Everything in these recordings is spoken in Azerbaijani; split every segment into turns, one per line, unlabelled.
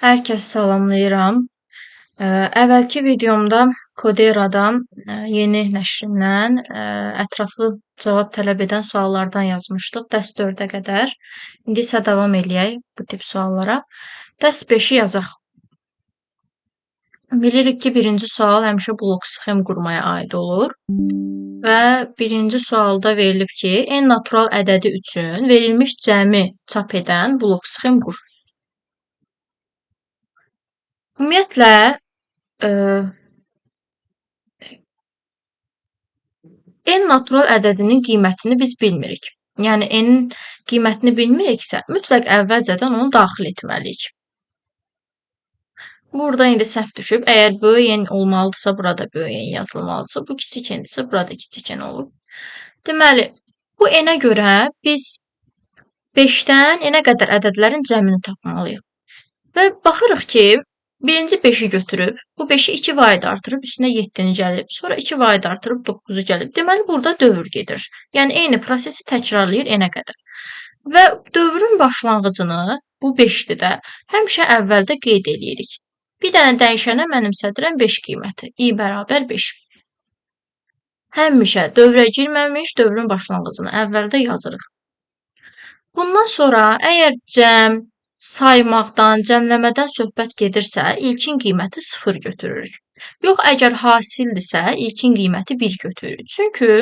Hər kəsi salamlayıram. Əvvəlki videomda Koderadan yeni nəşrindən ətraflı cavab tələb edən suallardan yazmışdıq dərs 4-ə qədər. İndi isə davam eləyək bu tip suallara. Dərs 5-i yazaq. Bilirik ki, birinci sual həmişə blok sxem qurmaya aid olur. Və birinci sualda verilib ki, n natural ədədi üçün verilmiş cəmi çap edən blok sxem qur. Ümumiyyətlə, n natural ədədinin qiymətini biz bilmirik. Yəni, n-in qiymətini bilmiriksə, mütləq əvvəlcədən onu daxil etməliyik. Burada indi səhv düşüb. Əgər böyük n olmalıdırsa, burada böyük n yazılmalıdırsa, bu kiçik n-dirsə, burada kiçik n olur. Deməli, bu n-ə görə biz 5-dən n-ə qədər ədədlərin cəmini tapmalıyıq. Və baxırıq ki, birinci 5-i götürüb, bu 5-i 2 vahid artırıb, üstünə 7-ni gəlib, sonra 2 vahid artırıb 9-u gəlib. Deməli, burada dövr gedir. Yəni, eyni prosesi təkrarlayır n-ə qədər. Və dövrün başlanğıcını, bu 5-dir də, həmişə əvvəldə qeyd edirik. Bir dənə dəyişənə mənimsədirəm 5 qiyməti. i bərabər 5. Həmişə dövrə girməmiş dövrün başlanğıcını əvvəldə yazırıq. Bundan sonra əgər cəm, saymaqdan, cəmləmədən söhbət gedirsə, ilkin qiyməti 0 götürürük. Yox, əgər hasildirsə, ilkin qiyməti 1 götürürük. Çünki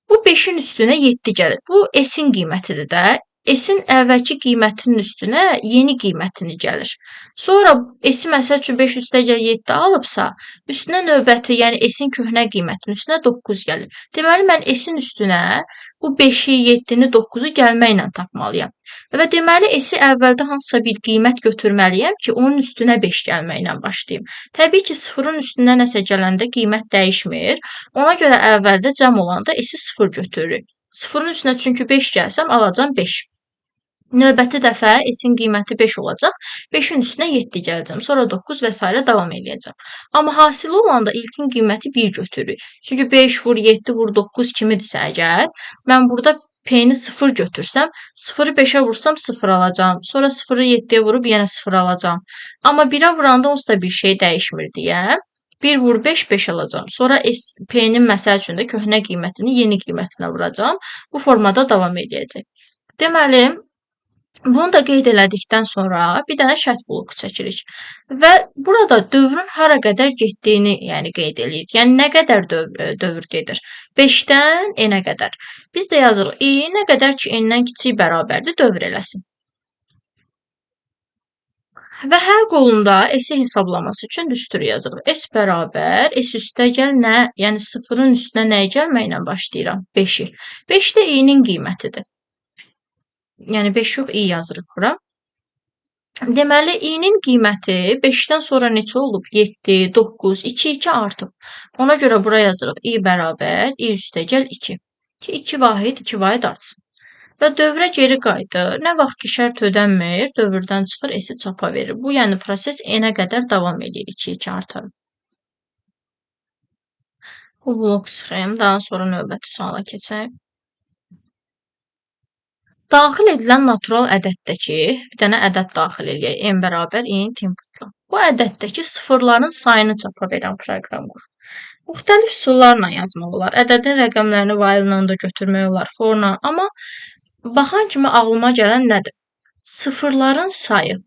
bu 5-in üstünə 7 gəlir. Bu s-in qiymətidir də. S-in əvvəlki qiymətinin üstünə yeni qiymətini gəlir. Sonra s-i məsəl üçün 5 üstəgəl 7 alıbsa, üstünə növbəti, yəni s-in köhnə qiymətinin üstünə 9 gəlir. Deməli, mən s-in üstünə bu 5-i, 7-ni, 9-u gəlməklə tapmalıyam. Və deməli, s-i əvvəldə hansısa bir qiymət götürməliyəm ki, onun üstünə 5 gəlməklə başlayım. Təbii ki, 0-ın üstünə nəsə gələndə qiymət dəyişmir. Ona görə əvvəldə cəm olanda s-i 0 götürürük. 0-ın üstünə çünki 5 gəlsəm, alacam 5. Növbəti dəfə s-in qiyməti 5 olacaq. 5-in üstünə 7 gələcəm. Sonra 9 və s. davam eləyəcəm. Amma hasili olanda ilkin qiyməti 1 götürürük. Çünki 5 vur 7 vur 9 kimidirsə əgər, mən burada p-ni 0 götürsəm, 0-ı 5-ə vursam 0 alacam. Sonra 0-ı 7-yə vurub yenə 0 alacam. Amma 1-ə vuranda onsuz da bir şey dəyişmir deyə 1 vur 5, 5 alacam. Sonra p-nin məsəl üçün də köhnə qiymətini yeni qiymətinə vuracam. Bu formada davam eləyəcək. Deməli, bunu da qeyd elədikdən sonra bir dənə şərt bloku çəkirik. Və burada dövrün hara qədər getdiyini qeyd edirik. Yəni, nə qədər dövr gedir? 5-dən n-ə qədər. Biz də yazırıq, i nə qədər ki, n-dən kiçik bərabərdir, dövr eləsin. Və hər qolunda s-i hesablaması üçün düstur yazırıq. S bərabər, s üstəgəl nə? Yəni, 0-ın üstünə nəyə gəlməklə başlayıram? 5-i. 5 də i-nin qiymətidir. Yəni, 5 yox, i yazırıq bura. Deməli, i-nin qiyməti 5-dən sonra neçə olub? 7, 9, 2, 2 artıb. Ona görə bura yazırıq. i bərabər, i üstəgəl 2. Ki, 2 vahid artsın. Və dövrə geri qayıdır. Nə vaxt ki, şərt ödənmir, dövrdən çıxır, s-i çapa verir. Bu, yəni proses n-ə qədər davam edir, 2, 2 artaraq. Bu blok sxem, daha sonra növbəti suala keçək. Daxil edilən natural ədəddəki, bir dənə ədəd daxil eləyək, n bərabər int inputla. Bu ədəddəki sıfırların sayını çapa verən proqram qur. Müxtəlif üsullarla yazmaq olar. Ədədin rəqəmlərini while-la da götürmək olar, for-la. Amma baxan kimi ağlıma gələn nədir? Sıfırların sayı.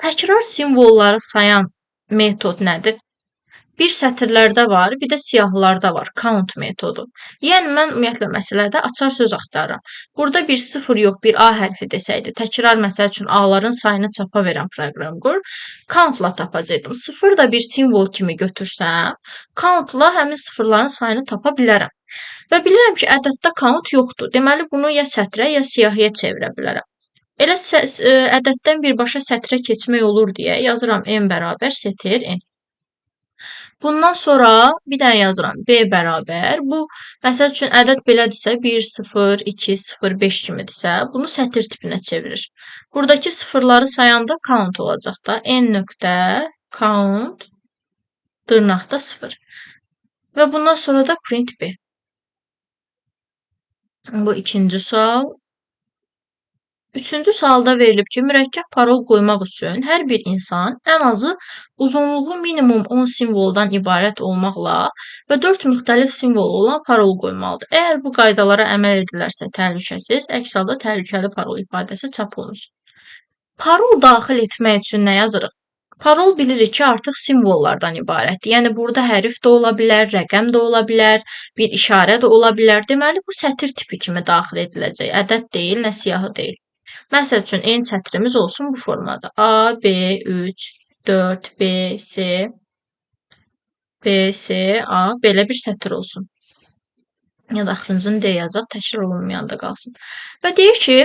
Təkrar simvolları sayan metod nədir? Bir sətirlərdə var, bir də siyahılarda var. Count metodu. Yəni, mən ümumiyyətlə məsələdə açar söz axtarıram. Burada bir 0 yox, bir A hərfi desəydi, təkrar məsəl üçün A-ların sayını çapa verən proqram qur, count-la tapacaqdım. 0 da bir simvol kimi götürsəm, count-la həmin sıfırların sayını tapa bilərəm. Və bilirəm ki, ədəddə count yoxdur. Deməli, bunu ya sətrə, ya siyahıya çevirə bilərəm. Elə ədəddən birbaşa sətrə keçmək olur deyə yazıram n bərabər sətir n. Bundan sonra bir dənə yazıram. B bərabər. Bu, məsəl üçün, ədəd belədirsə, 1, 0, 2, 0, 5 kimidirsə, bunu sətir tipinə çevirir. Buradakı sıfırları sayanda count olacaq da. N nöqtə count dırnaqda 0. Və bundan sonra da print B. Bu ikinci sual. Üçüncü sualda verilib ki, mürəkkəb parol qoymaq üçün hər bir insan ən azı uzunluğu minimum 10 simvoldan ibarət olmaqla və 4 müxtəlif simvolu olan parol qoymalıdır. Əgər bu qaydalara əməl edilərsə təhlükəsiz, əks halda təhlükəli parol ifadəsi çap olunur. Parol daxil etmək üçün nə yazırıq? Parol bilirik ki, artıq simvollardan ibarətdir. Yəni burada hərf də ola bilər, rəqəm də ola bilər, bir işarə də ola bilər. Deməli bu sətir tipi kimi daxil ediləcək. Ədəd deyil, nə siyahı deyil. Məsəl üçün eyni sətrimiz olsun bu formada. A, B, 3, 4, B, S, B, S, A belə bir sətr olsun. Ya da axırıncını D yazaq, təkrar olunmayanda qalsın. Və deyir ki,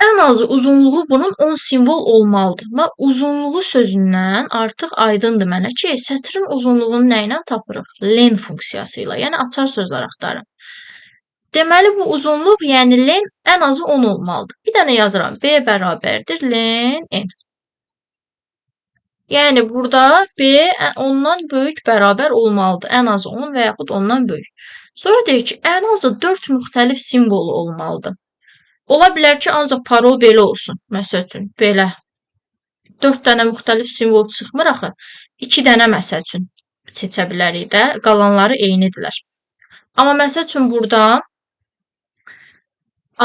ən azı uzunluğu bunun 10 simvol olmalıdır. Və uzunluğu sözündən artıq aydındır mənə ki, sətrin uzunluğunu nə ilə tapırıq? Len funksiyası ilə, yəni açar sözlər axtarın. Deməli, bu uzunluq, yəni len ən azı 10 olmalıdır. Bir dənə yazıram. B bərabərdir len n. Yəni, burada B ondan böyük bərabər olmalıdır. Ən azı 10 və yaxud ondan böyük. Sonra deyir ki, ən azı 4 müxtəlif simvolu olmalıdır. Ola bilər ki, ancaq parol belə olsun. Məsəl üçün, belə. 4 dənə müxtəlif simvol çıxmır axı. 2 dənə məsəl üçün seçə bilərik də. Qalanları eynidirlər. Amma məsəl üçün, burada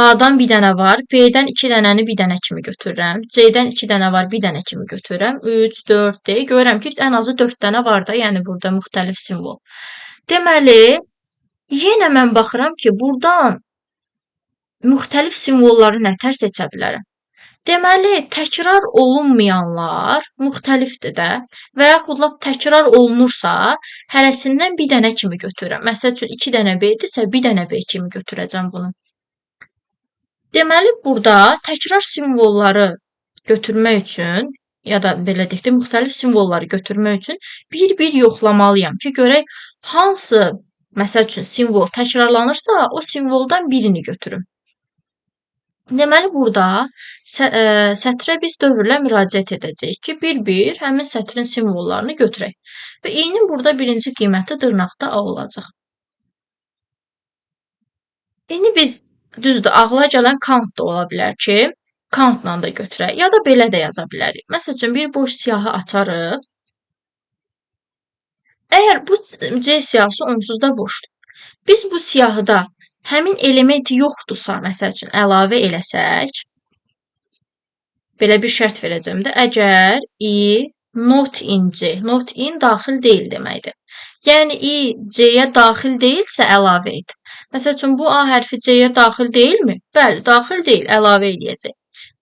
A-dan bir dənə var, B-dən 2 dənəni bir dənə kimi götürürəm, C-dən 2 dənə var, bir dənə kimi götürürəm, 3, 4, D. Görürəm ki, ən azı 4 dənə var da, yəni burada müxtəlif simvol. Deməli, yenə mən baxıram ki, buradan müxtəlif simvolları nətər seçə bilərəm? Deməli, təkrar olunmayanlar müxtəlifdir də və yaxud lap təkrar olunursa, hərəsindən bir dənə kimi götürürəm. Məsəl üçün, 2 dənə B-dirsə, bir dənə B kimi götürəcəm bunu. Deməli, burada təkrar simvolları götürmək üçün, ya da belə deyək də, müxtəlif simvolları götürmək üçün bir-bir yoxlamalıyam ki, görək hansı, məsəl üçün, simvol təkrarlanırsa, o simvoldan birini götürüm. Deməli, burada sətrə biz dövrlə müraciət edəcəyik ki, bir-bir həmin sətrin simvollarını götürək. Və i-nin burada birinci qiyməti dırnaqda A olacaq. İndi biz düzdür, ağla gələn count da ola bilər ki, countla da götürək. Ya da belə də yaza bilərik. Məsəl üçün, bir boş siyahı açarıq. Əgər bu C siyahısı onsuz da boşdur. Biz bu siyahıda həmin elementi yoxdursa, məsəl üçün, əlavə eləsək, belə bir şərt verəcəm də, əgər i not in C, not in daxil deyil deməkdir. Yəni, i C-yə daxil deyilsə, əlavə et. Məsəl üçün, bu A hərfi C-yə daxil deyilmi? Bəli, daxil deyil, əlavə eləyəcək.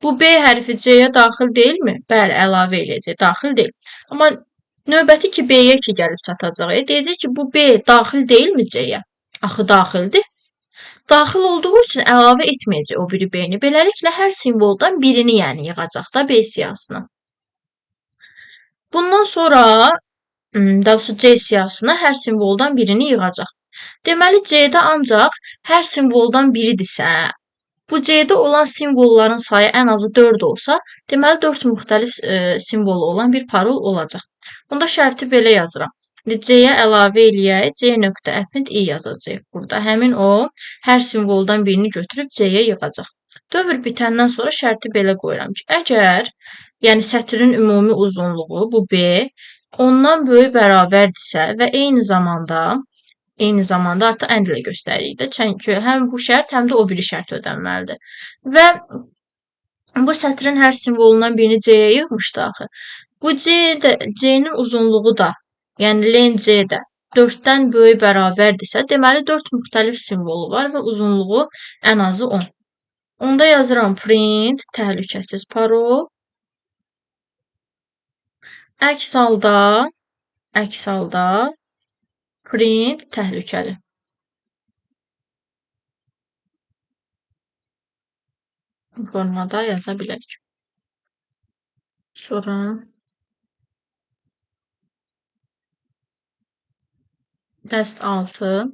Bu B hərfi C-yə daxil deyilmi? Bəli, əlavə eləyəcək, daxil deyil. Amma növbəti ki, B-yə ki, gəlib çatacaq. Deyəcək ki, bu B daxil deyilmi C-yə? Axı, daxildir. Daxil olduğu üçün əlavə etməyəcək o biri B-ni. Beləliklə, hər simvoldan birini, yəni, yığacaq da B siyahısına. Bundan sonra, daha doğrusu C siyahısına hər simvoldan birini yığacaq. Deməli, C-də ancaq hər simvoldan biridirsə, bu C-də olan simvolların sayı ən azı 4 olsa, deməli 4 müxtəlif simvolu olan bir parol olacaq. Onda şərti belə yazıram. C-yə əlavə eləyək, C.F-int i yazacaq burada. Həmin o, hər simvoldan birini götürüb C-yə yığacaq. Dövr bitəndən sonra şərti belə qoyuram ki, əgər, yəni sətrin ümumi uzunluğu, bu B, ondan böyük bərabərdirsə və eyni zamanda artıq ənd ilə göstəririk də, çünki həm bu şərt, həm də o biri şərt ödənməlidir. Və bu sətrin hər simvolundan birini C-yə yığmışdı axı. Bu C-nin uzunluğu da, yəni len C-də 4-dən böyük bərabərdirsə, deməli 4 müxtəlif simvolu var və uzunluğu ən azı 10. Onda yazıram print təhlükəsiz parol. Əks halda print təhlükəli. Bu formada yaza bilərik. Sonra dəst 6.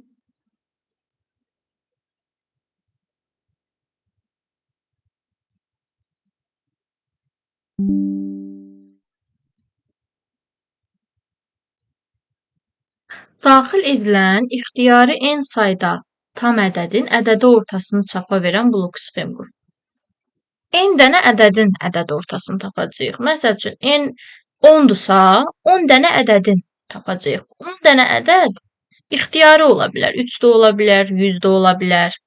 Daxil edilən ixtiyari n sayda tam ədədin ədədi ortasını çapa verən blok sxem qur. N dənə ədədin ədəd ortasını tapacağıq. Məsəl üçün, n 10-dursa, 10 dənə ədədin tapacağıq. 10 dənə ədəd ixtiyari ola bilər. 3 də ola bilər, 100 də ola bilər,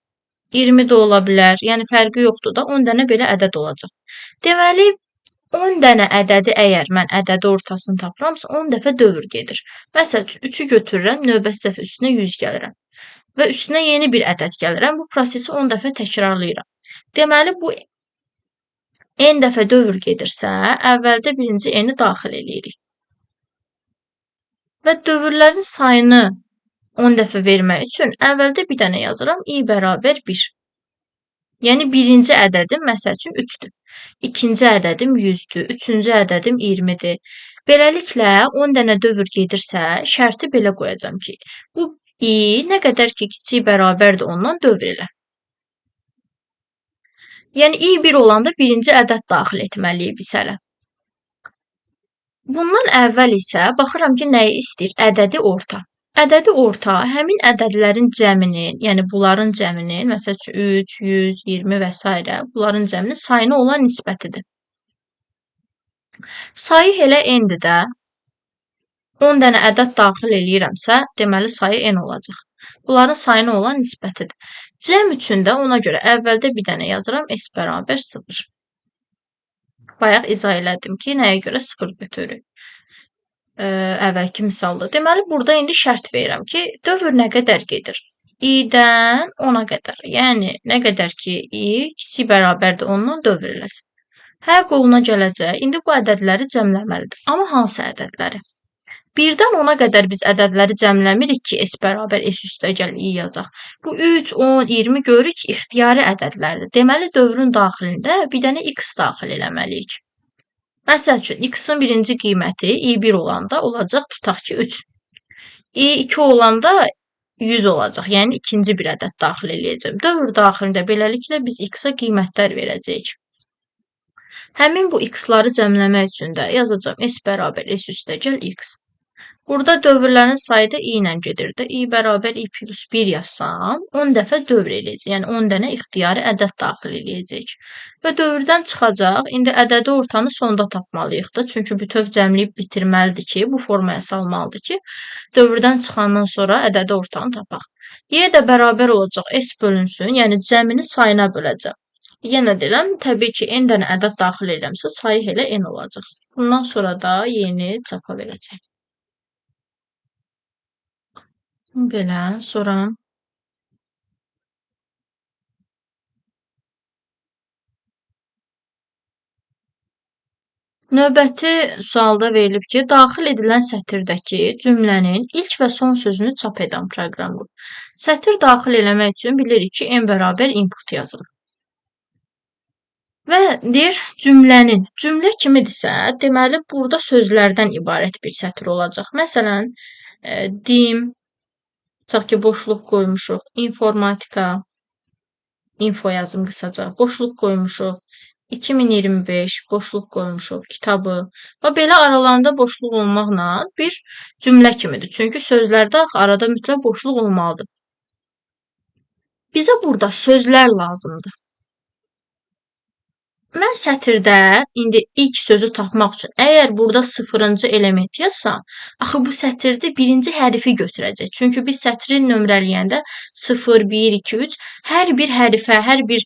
20 də ola bilər. Yəni, fərqi yoxdur da, 10 dənə belə ədəd olacaq. Deməli, 10 dənə ədədi əgər mən ədədi ortasını tapıramsa, 10 dəfə dövr gedir. Məsəl üçün, 3-ü götürürəm, növbəti dəfə üstünə 100 gəlirəm və üstünə yeni bir ədəd gəlirəm. Bu prosesi 10 dəfə təkrarlayıram. Deməli, bu n dəfə dövr gedirsə, əvvəldə birinci n-i daxil edirik. Və dövrlərin sayını 10 dəfə vermək üçün əvvəldə bir dənə yazıram, i bərabər 1. Yəni, birinci ədədim, məsəl üçün, 3-dür. İkinci ədədim 100-dür. Üçüncü ədədim 20-dir. Beləliklə, 10 dənə dövr gedirsə, şərti belə qoyacam ki, bu i nə qədər ki, kiçik bərabərdir ondan dövr elə. Yəni, i 1 olanda birinci ədəd daxil etməliyik biz hələ. Bundan əvvəl isə baxıram ki, nəyi istəyir? Ədədi orta. Ədədi orta həmin ədədlərin cəminin, yəni bunların cəminin, məsəl üçün 3, 100, 20 və s. bunların cəminin sayına olan nisbətidir. Sayı elə n-dir də. 10 dənə ədəd daxil eləyirəmsə, deməli sayı n olacaq. Bunların sayına olan nisbətidir. Cəm üçün də ona görə əvvəldə bir dənə yazıram, s bərabər 0. Bayaq izah elədim ki, nəyə görə 0 götürürük. Əvvəlki misalda. Deməli, burada indi şərt verirəm ki, dövr nə qədər gedir? i-dən 10-a qədər. Yəni, nə qədər ki, i kiçik bərabərdir, ondan dövr eləsin. Hər qoluna gələcək. İndi bu ədədləri cəmləməlidir. Amma hansı ədədləri? 1-dən 10-a qədər biz ədədləri cəmləmirik ki, s bərabər s üstəgəl i yazaq. Bu 3, 10, 20 görürük ki, ixtiyari ədədlərdir. Deməli, dövrün daxilində bir dənə x daxil eləməliyik. Məsəl üçün, x-in birinci qiyməti i1 olanda olacaq, tutaq ki, 3. i2 olanda 100 olacaq, yəni ikinci bir ədəd daxil eləyəcəm. Dövr daxilində beləliklə biz x-a qiymətlər verəcəyik. Həmin bu x-ları cəmləmək üçün də yazacağım s bərabər s üstəgəl x. Burada dövrlərin sayı da i ilə gedirdi. i bərabər i plus 1 yazsam, 10 dəfə dövr eləyəcək. Yəni, 10 dənə ixtiyari ədəd daxil eləyəcək. Və dövrdən çıxacaq. İndi ədədi ortanı sonda tapmalıyıq da. Çünki bütöv cəmləyib bitirməlidir ki, bu formaya salmalıdır ki, dövrdən çıxandan sonra ədədi ortanı tapaq. Y də bərabər olacaq s bölünsün, yəni cəmini sayına böləcəm. Yenə deyirəm, təbii ki, n dənə ədəd daxil eləmsə, sayı elə n olacaq. Bundan sonra da y-ni çapa verəcək. Belə, sonra növbəti sualda verilib ki, daxil edilən sətirdəki cümlənin ilk və son sözünü çap edən proqram qur. Sətir daxil eləmək üçün bilirik ki, n bərabər input yazılır. Və deyir, cümlə kimidirsə, deməli, burada sözlərdən ibarət bir sətir olacaq. Məsələn, dim, tutaq ki, boşluq qoymuşuq, informatika, info yazım qısaca, boşluq qoymuşuq, 2025 boşluq qoymuşuq, kitabı və belə aralarında boşluq olmaqla bir cümlə kimidir. Çünki sözlərdə arada mütləq boşluq olmalıdır. Bizə burada sözlər lazımdır. Mən sətirdə indi ilk sözü tapmaq üçün əgər burada 0-cı element yazsam, axı bu sətirdə birinci hərfi götürəcək. Çünki biz sətri nömrələyəndə 0, 1, 2, 3 hər bir hərfə, hər bir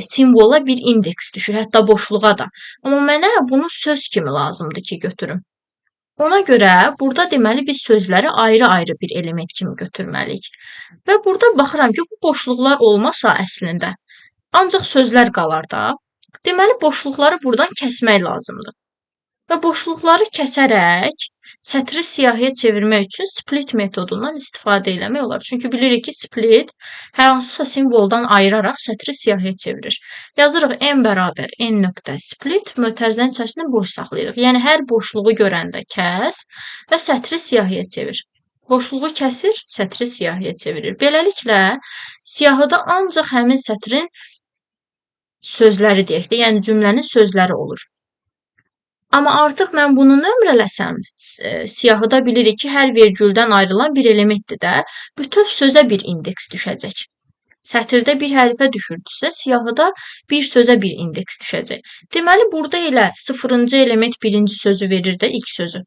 simvola bir indeks düşür, hətta boşluğa da. Amma mənə bunu söz kimi lazımdır ki, götürüm. Ona görə burada deməli biz sözləri ayrı-ayrı bir element kimi götürməliyik. Və burada baxıram ki, bu boşluqlar olmasa əslində ancaq sözlər qalar da. Deməli, boşluqları buradan kəsmək lazımdır. Və boşluqları kəsərək sətri siyahıya çevirmək üçün split metodundan istifadə eləmək olar. Çünki bilirik ki, split hər hansısa simvoldan ayıraraq sətri siyahıya çevirir. Yazırıq n bərabər n nöqtə split, mötərizənin içərisində boş saxlayırıq. Yəni, hər boşluğu görəndə kəs və sətri siyahıya çevir. Boşluğu kəsir, sətri siyahıya çevirir. Beləliklə, siyahıda ancaq həmin sətrin sözləri deyək də, yəni cümlənin sözləri olur. Amma artıq mən bunu nömrələsəm, siyahıda bilirik ki, hər vergüldən ayrılan bir elementdir də, bütöv sözə bir indeks düşəcək. Sətirdə bir hərfə düşürdüsə, siyahıda bir sözə bir indeks düşəcək. Deməli, burada elə sıfırıncı element birinci sözü verir də ilk sözü.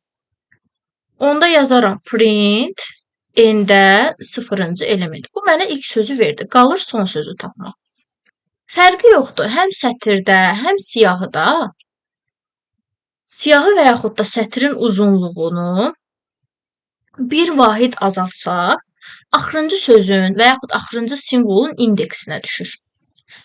Onda yazaram print n-də sıfırıncı element. Bu mənə ilk sözü verdi. Qalır son sözü tapmaq. Fərqi yoxdur. Həm sətirdə, həm siyahıda siyahı və yaxud da sətrin uzunluğunu bir vahid azaltsaq, axırıncı sözün və yaxud axırıncı simvolun indeksinə düşür.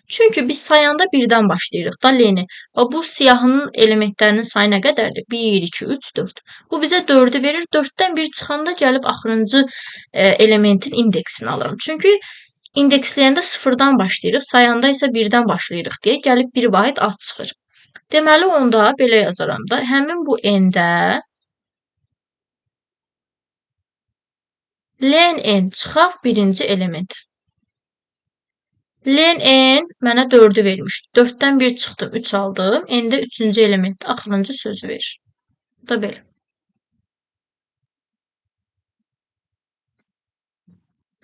Çünki biz sayanda birdən başlayırıq da leni. Və bu siyahının elementlərinin sayı nə qədərdir? 1, 2, 3, 4. Bu bizə 4-ü verir. 4-dən 1 çıxanda gəlib axırıncı elementin indeksini alıram. Çünki indeksləyəndə 0-dan başlayırıq, sayanda isə 1-dən başlayırıq deyə gəlib bir vahid az çıxır. Deməli, onda belə yazaram da, həmin bu n-də len n çıxaq birinci element. Len n mənə 4-ü vermiş. 4-dən 1 çıxdım, 3 aldım. N-də 3-cü element axırıncı sözü verir. Bu da belə.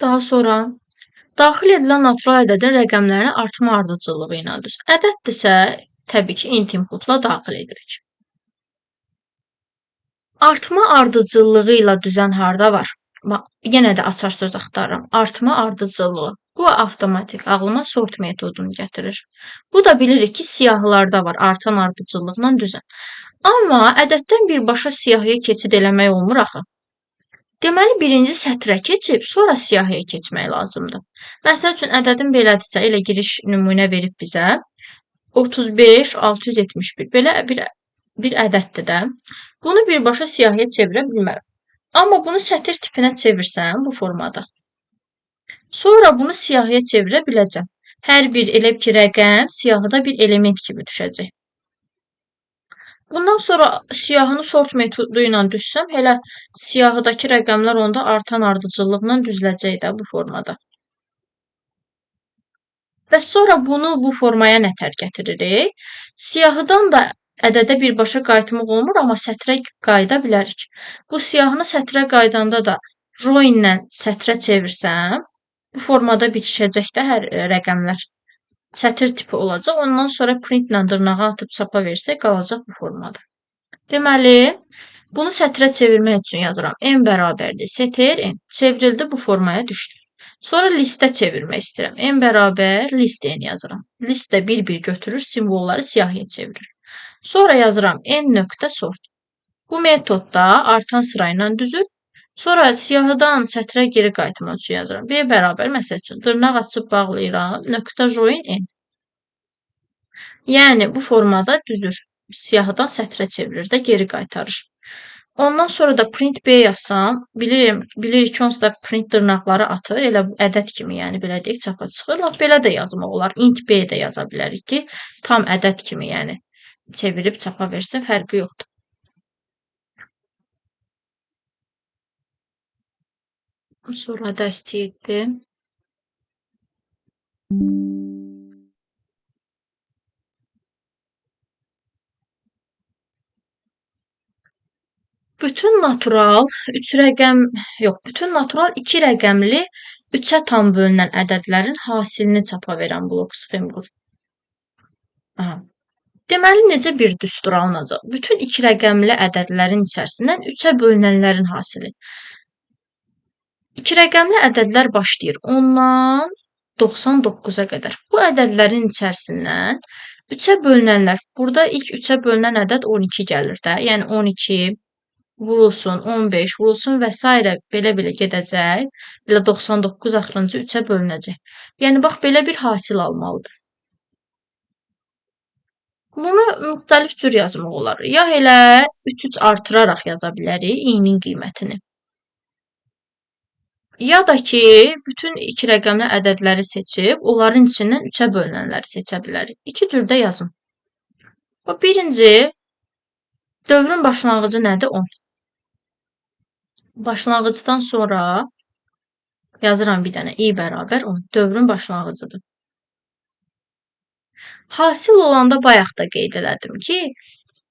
Daha sonra daxil edilən natural ədədin rəqəmlərini artma ardıcıllığı ilə düz. Ədəddirsə, təbii ki, int inputla daxil edirik. Artma ardıcıllığı ilə düzən harda var? Yenə də açar söz axtarıram. Artma ardıcıllığı. Bu avtomatik ağlıma sort metodunu gətirir. Bu da bilirik ki, siyahılarda var artan ardıcıllıqla düzən. Amma ədəddən birbaşa siyahıya keçid eləmək olmur axı. Deməli, birinci sətrə keçib, sonra siyahıya keçmək lazımdır. Məsəl üçün, ədədin belədirsə, elə giriş nümunə verib bizə 35, 671. Belə bir ədəddir də. Bunu birbaşa siyahıya çevirə bilmərəm. Amma bunu sətir tipinə çevirsəm bu formada. Sonra bunu siyahıya çevirə biləcəm. Hər bir elə ki, rəqəm siyahıda bir element kimi düşəcək. Bundan sonra siyahını sort metodu ilə düşsəm, elə siyahıdakı rəqəmlər onda artan ardıcıllıqla düzüləcək də bu formada. Və sonra bunu bu formaya nətər gətiririk? Siyahıdan da ədədə birbaşa qayıtmaq olmur, amma sətrə qayıda bilərik. Bu siyahını sətrə qaydanda da join ilə sətrə çevirsəm, bu formada bitişəcək də hər rəqəmlər. Sətir tipi olacaq. Ondan sonra print ilə dırnağa atıb çapa versək, qalacaq bu formada. Deməli, bunu sətrə çevirmək üçün yazıram. N bərabərdir. Sətir N. Çevrildi, bu formaya düşdü. Sonra listə çevirmək istəyirəm. N bərabər list N yazıram. Listə bir-bir götürür, simvolları siyahıya çevirir. Sonra yazıram n.sort. Bu metodda artan sırayla düzür. Sonra siyahıdan sətrə geri qayıtmaq üçün yazıram. B bərabər, məsəl üçün, dırnaq açıb bağlayıram, .join n. Yəni, bu formada düzür. Siyahıdan sətrə çevirir də geri qaytarır. Ondan sonra da print B yazsam, bilirik ki, onsuz da print dırnaqları atır. Elə ədəd kimi, yəni belə deyək, çapa çıxır. Lap belə də yazmaq olar. Int B də yaza bilərik ki, tam ədəd kimi, yəni çevirib çapa versə fərqi yoxdur. Sonra da istəyirdi. Bütün natural 2 rəqəmli 3-ə tam bölünən ədədlərin hasilini çapa verən blok sxem qur. Deməli, necə bir düstur alınacaq? Bütün 2 rəqəmli ədədlərin içərisindən 3-ə bölünənlərin hasili. 2 rəqəmli ədədlər başlayır 10-dan 99-a qədər. Bu ədədlərin içərisindən 3-ə bölünənlər, burada ilk 3-ə bölünən ədəd 12 gəlir də. Yəni 12 vurulsun, 15 vurulsun və s. belə gedəcək. Belə 99 axırıncı 3-ə bölünəcək. Yəni, bax, belə bir hasil almalıdır. Bunu müxtəlif cür yazmaq olar. Ya elə 3-3 artıraraq yaza bilərik i-nin qiymətini. Ya da ki, bütün 2 rəqəmli ədədləri seçib, onların içindən 3-ə bölünənləri seçə bilərik. 2 cürdə yazım. Birinci, dövrün başlanğıcı nədir? 10. Başlanğıcdan sonra yazıram bir dənə i bərabər 10. Dövrün başlanğıcıdır. Hasil olanda bayaq da qeyd elədim ki,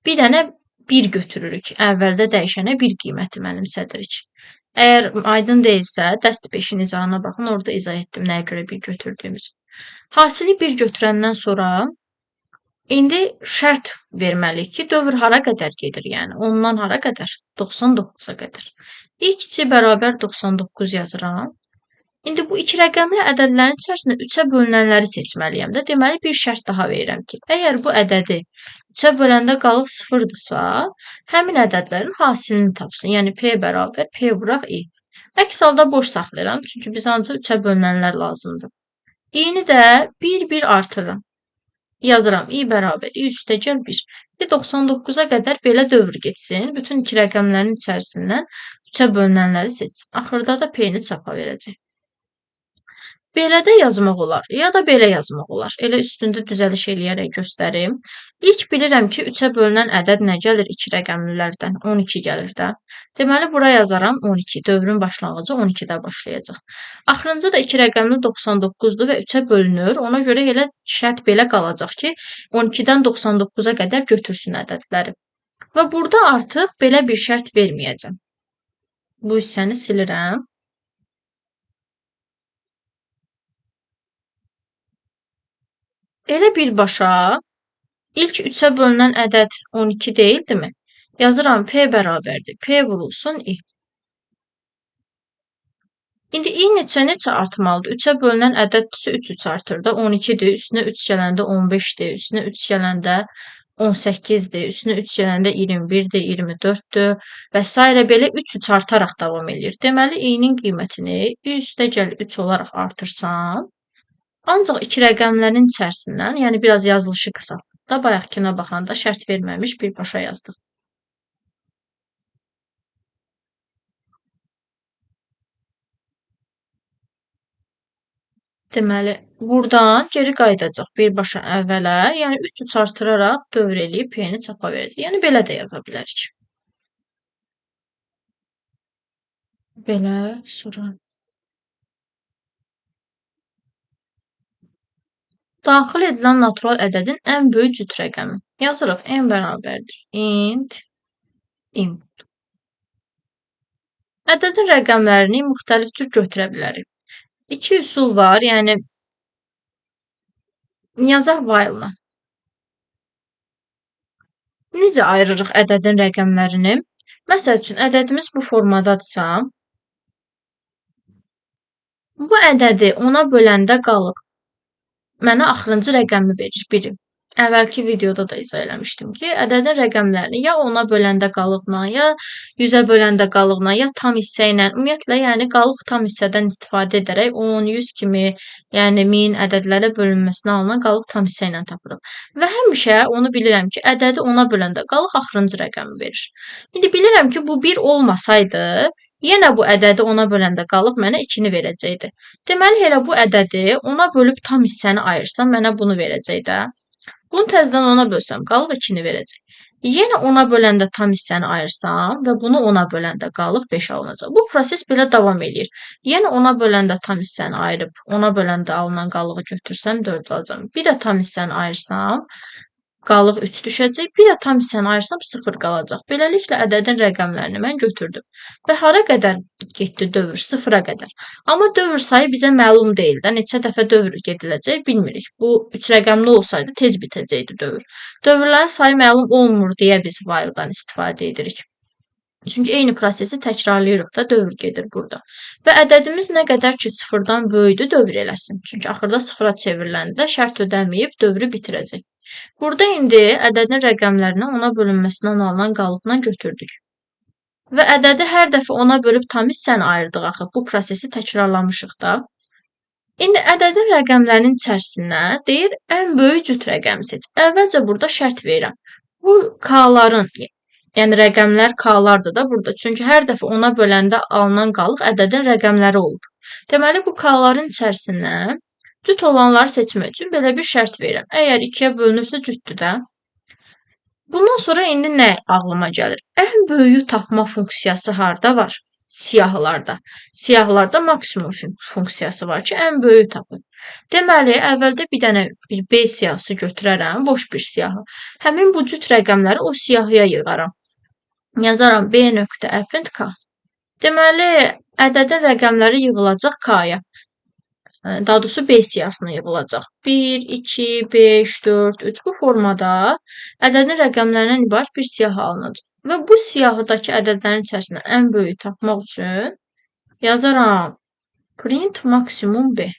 bir dənə 1 götürürük. Əvvəldə dəyişənə 1 qiyməti mənimsədirik. Əgər aydın deyilsə, dəst 5-in izahına baxın, orada izah etdim nəyə görə bir götürdüyümüzü. Hasili bir götürəndən sonra indi şərt verməliyik ki, dövr hara qədər gedir, yəni ondan hara qədər? 99-a qədər. X bərabər 99 yazıram. İndi bu iki rəqəmli ədədlərin içərisində 3-ə bölünənləri seçməliyəm də. Deməli, bir şərt daha verirəm ki, əgər bu ədədi 3-ə böləndə qalıq 0-dırsa, həmin ədədlərin hasilini tapsın. Yəni, P bərabər P vuraq I. Əks halda boş saxlayıram, çünki biz ancaq 3-ə bölünənlər lazımdır. I-ni də 1-1 artırıram. Yazıram, I bərabər I üstəgəl 1. 99-a qədər belə dövr getsin. Bütün iki rəqəmlərin içərisindən 3-ə bölünənləri seçsin. Axırda da P-ni çapa verəcək. Belə də yazmaq olar, ya da belə yazmaq olar. Elə üstündə düzəliş eləyərək göstərim. İlk bilirəm ki, 3-ə bölünən ədəd nə gəlir? 2 rəqəmlilərdən 12 gəlir də. Deməli, bura yazaram 12. Dövrün başlanğıcı 12-də başlayacaq. Axırıncı da 2 rəqəmli 99-dur və 3-ə bölünür. Ona görə elə şərt belə qalacaq ki, 12-dən 99-a qədər götürsün ədədləri. Və burada artıq belə bir şərt verməyəcəm. Bu hissəni silirəm. Elə birbaşa ilk 3-ə bölünən ədəd 12 deyildimi? Yazıram P bərabərdir. P vurulsun I. İndi I neçə artmalıdır? 3-ə bölünən ədəddirsə 3 artır da. 12-dir, üstünə 3 gələndə 15-dir, üstünə 3 gələndə 18-dir, üstünə 3 gələndə 21-dir, 24-dür və s. belə 3 artaraq davam edir. Deməli, I-nin qiymətini I üstəgəl 3 olaraq artırsam, ancaq iki rəqəmlərin içərisindən, yəni biraz yazılışı qısaltdıqda, bayaqkına baxanda şərt verməmiş birbaşa yazdıq. Deməli, buradan geri qayıdacaq birbaşa əvvələ, yəni 3 artıraraq dövr eləyib P-ni çapa verəcək. Yəni, belə də yaza bilərik. Belə, sonra daxil edilən natural ədədin ən böyük cüt rəqəmi. Yazırıq, n bərabərdir. Int input. Ədədin rəqəmlərini müxtəlif cür götürə bilərik. İki üsul var, yəni yazaq while-la. Necə ayırırıq ədədin rəqəmlərini? Məsəl üçün, ədədimiz bu formadadırsa, bu ədədi ona böləndə qalıq mənə axırıncı rəqəmi verir, 1-i. Əvvəlki videoda da izah eləmişdim ki, ədədin rəqəmlərini ya ona böləndə qalıqla, ya 100-ə böləndə qalıqla, ya tam hissə ilə, ümumiyyətlə, yəni qalıq tam hissədən istifadə edərək 10, 100 kimi, yəni 1000 ədədlərə bölünməsinə alınan qalıq tam hissə ilə tapırıq. Və həmişə onu bilirəm ki, ədədi ona böləndə qalıq axırıncı rəqəmi verir. İndi bilirəm ki, bu 1 olmasaydı, yenə bu ədədi ona böləndə qalıq mənə 2-ni verəcəkdi. Deməli, elə bu ədədi ona bölüb tam hissəni ayırsam, mənə bunu verəcək də. Bunu təzədən ona bölsəm, qalıq 2-ni verəcək. Yenə ona böləndə tam hissəni ayırsam və bunu ona böləndə qalıq 5 alınacaq. Bu proses belə davam edir. Yenə ona böləndə tam hissəni ayırıb, ona böləndə alınan qalığı götürsəm 4 alacam. Bir də tam hissəni ayırsam, qalıq 3 düşəcək, bir də tam hissəni ayırsam 0 qalacaq. Beləliklə, ədədin rəqəmlərini mən götürdüm. Və hara qədər getdi dövr? 0-a qədər. Amma dövr sayı bizə məlum deyil də, neçə dəfə dövr gediləcək bilmirik. Bu 3 rəqəmli olsaydı tez bitəcəkdi dövr. Dövrlərin sayı məlum olmur deyə biz while-dan istifadə edirik. Çünki eyni prosesi təkrarlayırıq da, dövr gedir burada. Və ədədimiz nə qədər ki 0-dan böyüdür, dövr eləsin. Çünki axırda 0-a çevriləndə şərt ödəməyib dövrü bitirəcək. Burada indi ədədin rəqəmlərini ona bölünməsindən alınan qalıqla götürdük. Və ədədi hər dəfə ona bölüb tam hissəni ayırdıq axı. Bu prosesi təkrarlamışıq da. İndi ədədin rəqəmlərinin içərisindən deyir, ən böyük cüt rəqəmi seç. Əvvəlcə burada şərt verirəm. Bu k-ların, yəni rəqəmlər k-lardır da burada. Çünki hər dəfə ona böləndə alınan qalıq ədədin rəqəmləri olur. Deməli, bu k-ların içərisindən cüt olanları seçmək üçün belə bir şərt verirəm. Əgər 2-yə bölünürsə cütdür də. Bundan sonra indi nə ağlıma gəlir? Ən böyüyü tapma funksiyası harda var? Siyahılarda. Siyahılarda maksimum funksiyası var ki, ən böyüyü tapın. Deməli, əvvəldə bir dənə B siyahısı götürərəm, boş bir siyahı. Həmin bu cüt rəqəmləri o siyahıya yığaram. Yazaram B.append k. Deməli, ədədin rəqəmləri yığılacaq K-ya. Daha doğrusu B siyahısına yığılacaq. 1, 2, 5, 4, 3 bu formada ədədin rəqəmlərindən ibarət bir siyahı alınacaq. Və bu siyahıdakı ədədlərin içərisindən ən böyüyü tapmaq üçün yazaram print maksimum B.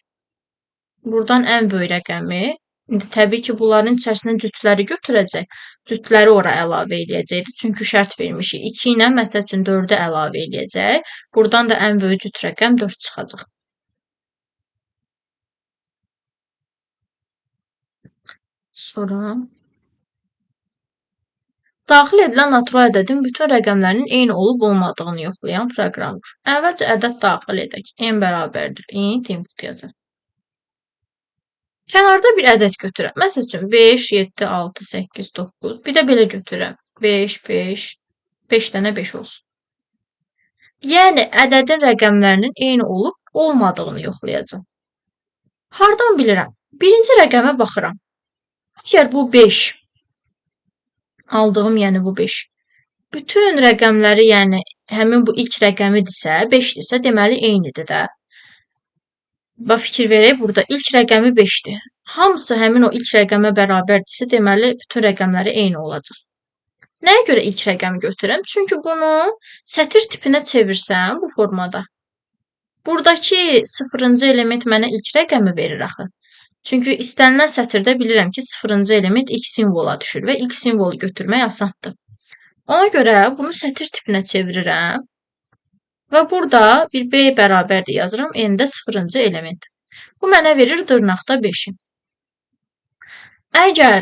Buradan ən böyük rəqəmi, indi təbii ki, bunların içərisindən cütləri götürəcək. Cütləri ora əlavə eləyəcəkdir. Çünki şərt vermişik. 2 ilə məsəl üçün 4-ü əlavə eləyəcək. Buradan da ən böyük cüt rəqəm 4 çıxacaq. Sonra daxil edilən natural ədədin bütün rəqəmlərinin eyni olub-olmadığını yoxlayan proqramdır. Əvvəlcə ədəd daxil edək. N bərabərdir. Int input yazır. Kənarda bir ədəd götürəm. Məsəl üçün 5, 7, 6, 8, 9. Bir də belə götürəm. 5, 5, 5 dənə 5 olsun. Yəni, ədədin rəqəmlərinin eyni olub-olmadığını yoxlayacam. Hardan bilirəm? Birinci rəqəmə baxıram. Əgər bu 5, aldığım yəni bu 5, bütün rəqəmləri, yəni həmin bu ilk rəqəmidirsə, 5-dirsə, deməli eynidir də. Bax, fikir verək, burada ilk rəqəmi 5-dir. Hamısı həmin o ilk rəqəmə bərabərdirsə, deməli bütün rəqəmləri eyni olacaq. Nəyə görə ilk rəqəmi götürürəm? Çünki bunu sətir tipinə çevirsəm bu formada. Buradakı 0-cı element mənə ilk rəqəmi verir axı. Çünki istənilən sətirdə bilirəm ki, 0-cı element ilk simvola düşür və ilk simvolu götürmək asandır. Ona görə bunu sətir tipinə çevirirəm və burada bir B bərabərdir yazıram, N-də 0-cı element. Bu mənə verir dırnaqda 5-i. Əgər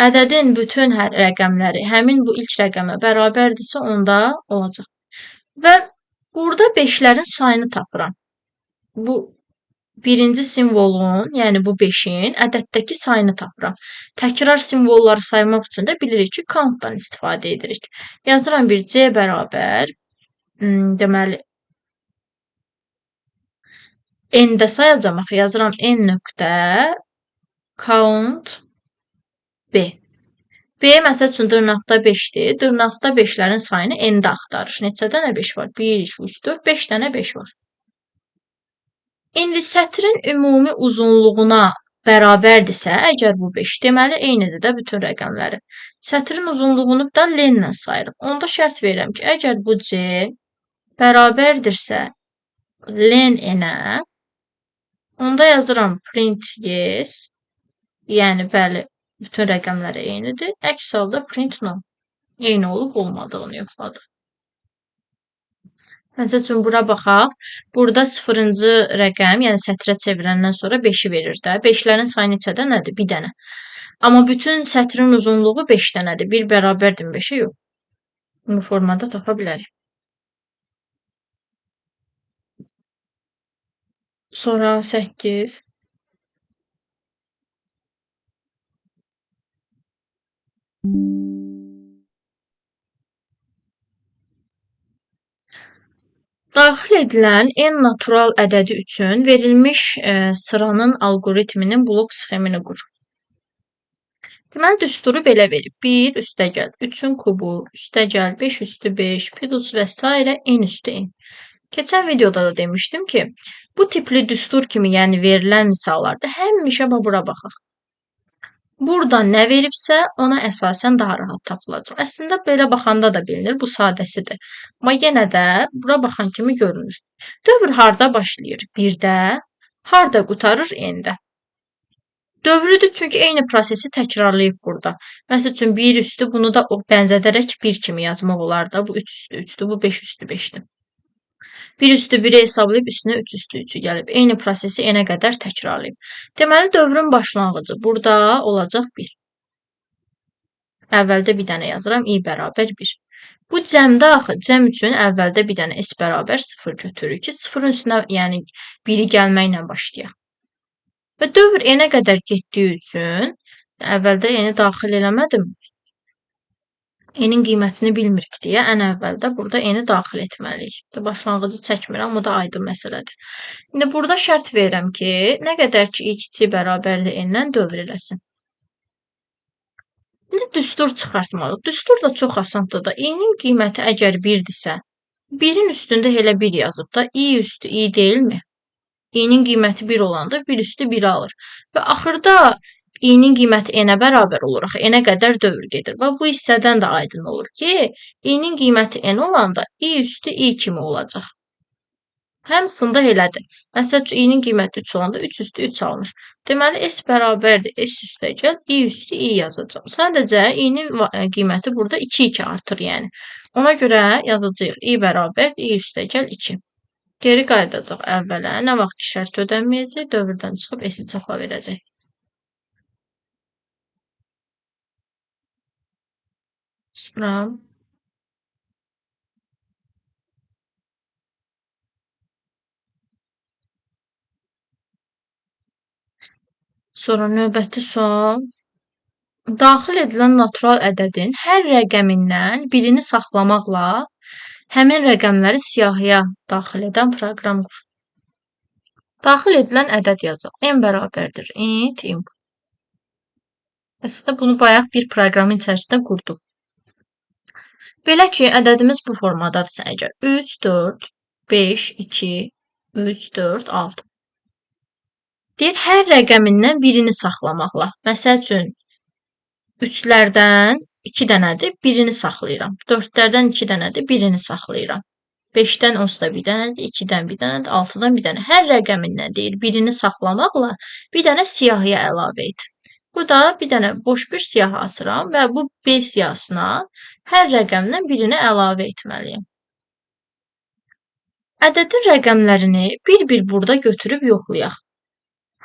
ədədin bütün rəqəmləri həmin bu ilk rəqəmə bərabərdirsə, onda olacaq. Və burada 5-lərin sayını tapıram. Bu birinci simvolun, yəni bu 5-in ədəddəki sayını tapıram. Təkrar simvolları saymaq üçün də bilirik ki, countdan istifadə edirik. Yazıram bir C bərabər, deməli, N-də sayacam, yazıram N nöqtə count B. B, məsəl üçün, dırnaqda 5-dir. Dırnaqda 5-lərin sayını N-də axtarır. Neçə dənə 5 var? 1, 2, 3, 4, 5 dənə 5 var. İndi sətrin ümumi uzunluğuna bərabərdirsə, əgər bu 5, deməli eynidir də bütün rəqəmləri. Sətrin uzunluğunu da len-lə sayırıq. Onda şərt verirəm ki, əgər bu C bərabərdirsə len n-ə, onda yazıram print yes, yəni bəli, bütün rəqəmləri eynidir. Əks halda print no, eyni olub-olmadığını yoxladı. Məsəl üçün, bura baxaq. Burada 0-cı rəqəm, yəni sətrə çevirəndən sonra 5-i verir də. 5-lərin sayı neçə dənədir? 1 dənə. Amma bütün sətrin uzunluğu 5 dənədir. 1 bərabərdir 5-ə yox. Bu formada tapa bilərik. Sonra 8. Daxil edilən n natural ədədi üçün verilmiş sıranın alqoritminin blok sxemini qur. Deməli, düsturu belə verib. 1 üstəgəl 3-ün kubu, üstəgəl 5 üstü 5, pidus və s. n üstü n. Keçən videoda da demişdim ki, bu tipli düstur kimi, yəni verilən misallarda həmişə bura baxaq. Burada nə veribsə, ona əsasən daha rahat tapılacaq. Əslində, belə baxanda da bilinir, bu sadəsidir. Amma yenə də bura baxan kimi görünür. Dövr harda başlayır? 1-də, harda qutarır? N-də. Dövrüdür, çünki eyni prosesi təkrarlayıb burada. Məsəl üçün, 1 üstü bunu da bənzədərək 1 kimi yazmaq olar da. Bu 3 üstü 3-dür, bu 5 üstü 5-dir. 1 üstü 1-i hesablayıb üstünə 3 üstü 3-ü gəlib. Eyni prosesi n-ə qədər təkrarlayıb. Deməli, dövrün başlanğıcı burada olacaq 1. Əvvəldə bir dənə yazıram, i bərabər 1. Bu cəmdə axı, cəm üçün əvvəldə bir dənə s bərabər 0 götürürük ki, 0-ın üstünə, yəni 1-i gəlməklə başlayaq. Və dövr n-ə qədər getdiyi üçün, əvvəldə n-i daxil eləmədim. N-in qiymətini bilmirik deyə ən əvvəldə burada n-i daxil etməliyik. Başlanğıcı çəkmirəm, bu da aydın məsələdir. İndi burada şərt verirəm ki, nə qədər ki x bərabərdir n-dən dövr eləsin. İndi düstur çıxartmalıyıq. Düstur da çox asandır da. n-in qiyməti əgər 1-dirsə, 1'in üstündə elə 1 yazıb da, i üstü i deyilmi? İ'nin qiyməti 1 olanda 1 üstü 1 alır. Və axırda i'nin qiyməti n-ə bərabər olur. Axı n-ə qədər dövr gedir. Və bu hissədən də aydın olur ki, i'nin qiyməti n olanda i üstü i kimi olacaq. Hamısında elədir. Məsəl üçün, i'nin qiyməti 3 olanda 3 üstü 3 alınır. Deməli, s bərabərdir s üstəgəl i üstü i yazacağım. Sadəcə, i'nin qiyməti burada 2 artır, yəni. Ona görə yazacağıq i bərabər i üstəgəl 2. Geri qayıdacaq əvvələ. Nə vaxt ki, şərt ödənməyəcək, dövrdən çıxıb s-i çapa verəcək. Sonra növbəti sual. Daxil edilən natural ədədin hər rəqəmindən birini saxlamaqla həmin rəqəmləri siyahıya daxil edən proqram qur. Daxil edilən ədəd yazaq. N bərabərdir int input. Əslində bunu bayaq bir proqramın içərisində qurduq. Belə ki, ədədimiz bu formadadırsa əgər 3, 4, 5, 2, 3, 4, 6. Deyir, hər rəqəmindən birini saxlamaqla. Məsəl üçün, 3-lərdən 2 dənədir, birini saxlayıram. 4-lərdən 2 dənədir, birini saxlayıram. 5-dən onsuz da bir dənədir, 2-dən bir dənədir, 6-dan bir dənə. Hər rəqəmindən deyir, birini saxlamaqla bir dənə siyahıya əlavə et. Burada bir dənə boş bir siyahı asıram və bu B siyahısına hər rəqəmdən birini əlavə etməliyim. Ədədin rəqəmlərini bir-bir burada götürüb yoxlayaq.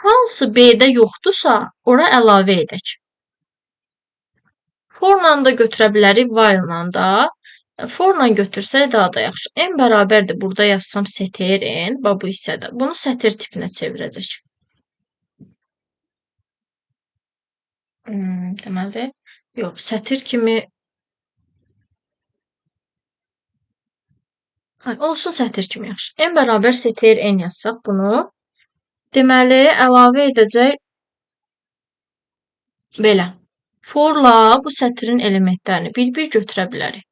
Hansı B-də yoxdursa, ora əlavə edək. For-la da götürə bilərik, while-la da. For-la götürsək daha da yaxşı. N bərabərdir, burada yazsam str n, bu hissədə. Bunu sətr tipinə çevirəcək. Deməli, yox, sətr kimi olsun, sətr kimi yaxşı. N bərabər str n yazsaq bunu. Deməli, əlavə edəcək belə. For-la bu sətrin elementlərini bir-bir götürə bilərik.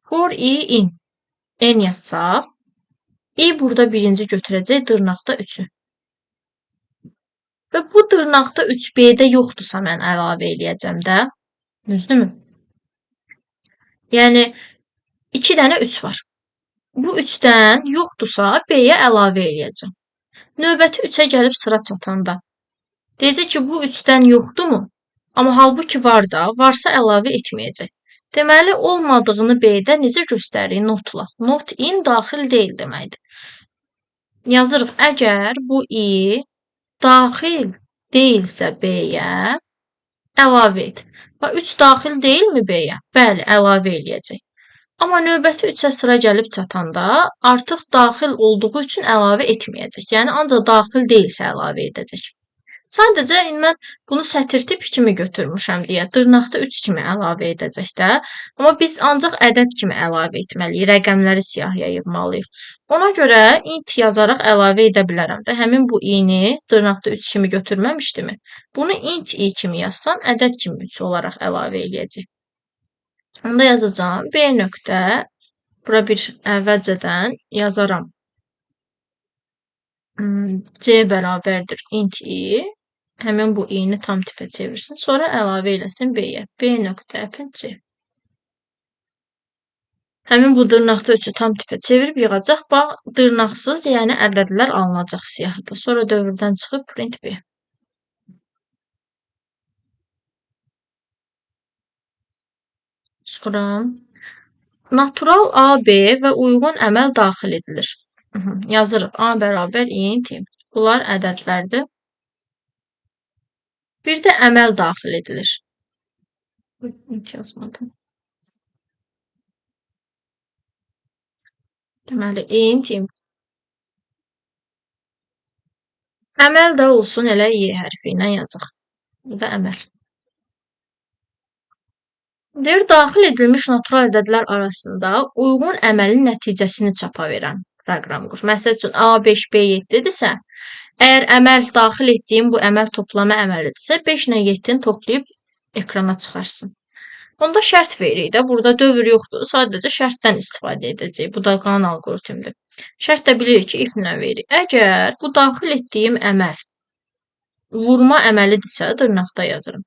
For i in. N yazsaq, i burada birinci götürəcək dırnaqda 3-ü. Və bu dırnaqda 3 B-də yoxdursa mən əlavə eləyəcəm də. Düzdürmü? Yəni, 2 dənə 3 var. Bu 3-dən yoxdursa B-yə əlavə eləyəcəm. Növbəti 3-ə gəlib sıra çatanda. Deyəcək ki, bu 3-dən yoxdurmu? Amma halbuki var da, varsa əlavə etməyəcək. Deməli, olmadığını B-də necə göstərir? Notla. Not in daxil deyil deməkdir. Yazırıq, əgər bu i daxil deyilsə B-yə, əlavə et. 3 daxil deyilmi B-yə? Bəli, əlavə eləyəcək. Amma növbəti 3-ə sıra gəlib çatanda artıq daxil olduğu üçün əlavə etməyəcək. Yəni, ancaq daxil deyilsə əlavə edəcək. Sadəcə, mən bunu sətr tip kimi götürmüşəm deyə dırnaqda 3 kimi əlavə edəcək də. Amma biz ancaq ədəd kimi əlavə etməliyik, rəqəmləri siyahıya yığmalıyıq. Ona görə int yazaraq əlavə edə bilərəm də. Həmin bu i-ni dırnaqda 3 kimi götürməmişdimi? Bunu int i kimi yazsam, ədəd kimi 3 olaraq əlavə eləyəcək. Onda yazacağım B nöqtə, bura bir əvvəlcədən yazaram. C bərabərdir int i. Həmin bu i-ni tam tipə çevirsin. Sonra əlavə eləsin B-yə. B nöqtə əpin C. Həmin bu dırnaqda 3-ü tam tipə çevirib yığacaq. Bax, dırnaqsız, yəni ədədlər alınacaq siyahıda. Sonra dövrdən çıxıb print B. Sonra natural A, B və uyğun əməl daxil edilir. Yazırıq. A bərabər int i. Bunlar ədədlərdir. Bir də əməl daxil edilir. İnt yazmadım. Deməli, int i. Əməl də olsun, elə i hərfi ilə yazaq. Bu da əməl. Deyir, daxil edilmiş natural ədədlər arasında uyğun əməlin nəticəsini çapa verən proqram qur. Məsəl üçün, A5, B7-dirsə, əgər əməl daxil etdiyim bu əməl toplama əməlidirsə, 5 ilə 7-ni toplayıb ekrana çıxarsın. Onda şərt veririk də. Burada dövr yoxdur. Sadəcə şərtdən istifadə edəcəyik. Bu da qalan alqoritmdir. Şərt də bilirik ki, if-lə veririk. Əgər bu daxil etdiyim əməl vurma əməlidirsə, dırnaqda yazıram.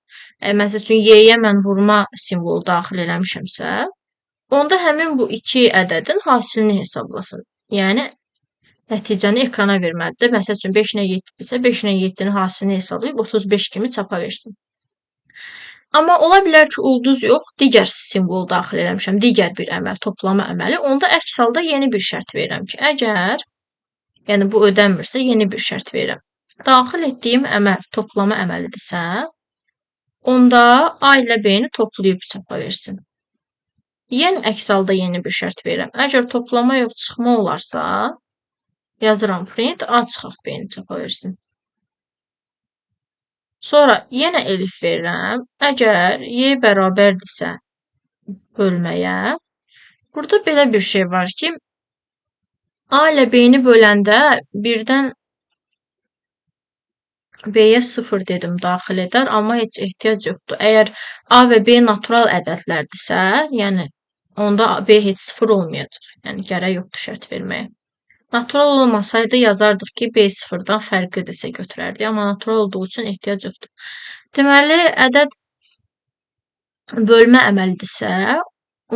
Məsəl üçün, y-yə mən vurma simvolu daxil eləmişəmsə, onda həmin bu iki ədədin hasilini hesablasın. Yəni, nəticəni ekrana verməlidir. Məsəl üçün, 5 ilə 7-dirsə, 5 ilə 7-nin hasilini hesablayıb 35 kimi çapa versin. Amma ola bilər ki, ulduz yox, digər simvol daxil eləmişəm, digər bir əməl, toplama əməli. Onda əks halda yeni bir şərt verirəm ki, əgər, yəni bu ödənmirsə, yeni bir şərt verirəm. Daxil etdiyim əməl toplama əməlidirsə, onda A ilə B-ni toplayıb çapa versin. Yenə əks halda yeni bir şərt verirəm. Əgər toplama yox, çıxma olarsa, yazıram print, A çıxart B-ni çapa versin. Sonra yenə elif verirəm. Əgər y bərabərdirsə bölməyə, burada belə bir şey var ki, A ilə B-ni böləndə birdən B-yə 0 dedim daxil edər, amma heç ehtiyac yoxdur. Əgər A və B natural ədədlərdirsə, yəni onda B heç 0 olmayacaq. Yəni gərək yoxdur şərt verməyə. Natural olmasaydı yazardıq ki, B 0-dan fərqlidirsə götürərdik, amma natural olduğu üçün ehtiyac yoxdur. Deməli, ədəd bölmə əməlidirsə,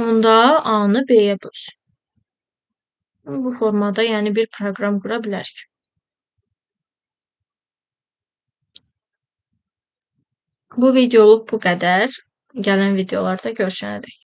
onda A-nı B-yə bölsün. Bu formada yəni bir proqram qura bilərik. Bu videoluk bu qədər. Gələn videolarda görüşənədək.